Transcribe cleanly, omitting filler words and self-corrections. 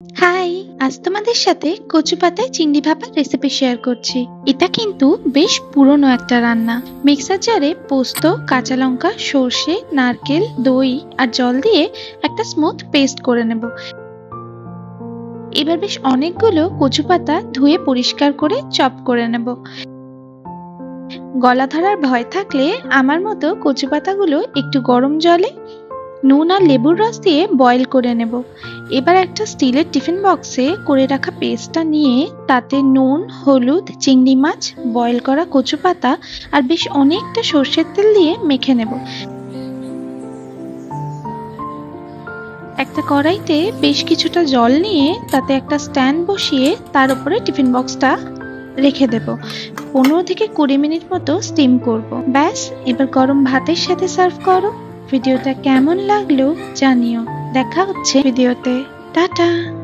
High, আজ তোমাদের সাথে কচু পাতায় চিংড়ি ভাপার রেসিপি শেয়ার করছি। এটা কিন্তু বেশ পুরনো একটা রান্না। মিক্সার জারে পোস্ত, কাঁচা লঙ্কা, সর্ষে, নারকেল, দই আর জল দিয়ে একটা স্মুথ পেস্ট করে নেব। এবার বেশ অনেকগুলো কচু পাতা ধুয়ে পরিষ্কার করে চপ করে নেব। গলা ধরার ভয় থাকলে আমার মতো কচু পাতাগুলো একটু গরম জলে নুন আর লেবুর রস দিয়ে বয়েল করে নেব। এবার একটা স্টিলের টিফিন বক্সে করে রাখা পেস্টটা নিয়ে তাতে নুন, হলুদ, চিংড়ি মাছ, বয়েল করা কচু পাতা আর বেশ অনেকটা সর্ষের তেল দিয়ে মেখে নেব। একটা কড়াইতে বেশ কিছুটা জল নিয়ে তাতে একটা স্ট্যান্ড বসিয়ে তার উপরে টিফিন বক্সটা রেখে দেব। 15 থেকে 20 মিনিট মতো স্টিম করব। ব্যাস, এবার গরম ভাতের সাথে সার্ভ করো। ভিডিওটা কেমন লাগলো জানিও। দেখা হচ্ছে ভিডিওতে। টাটা।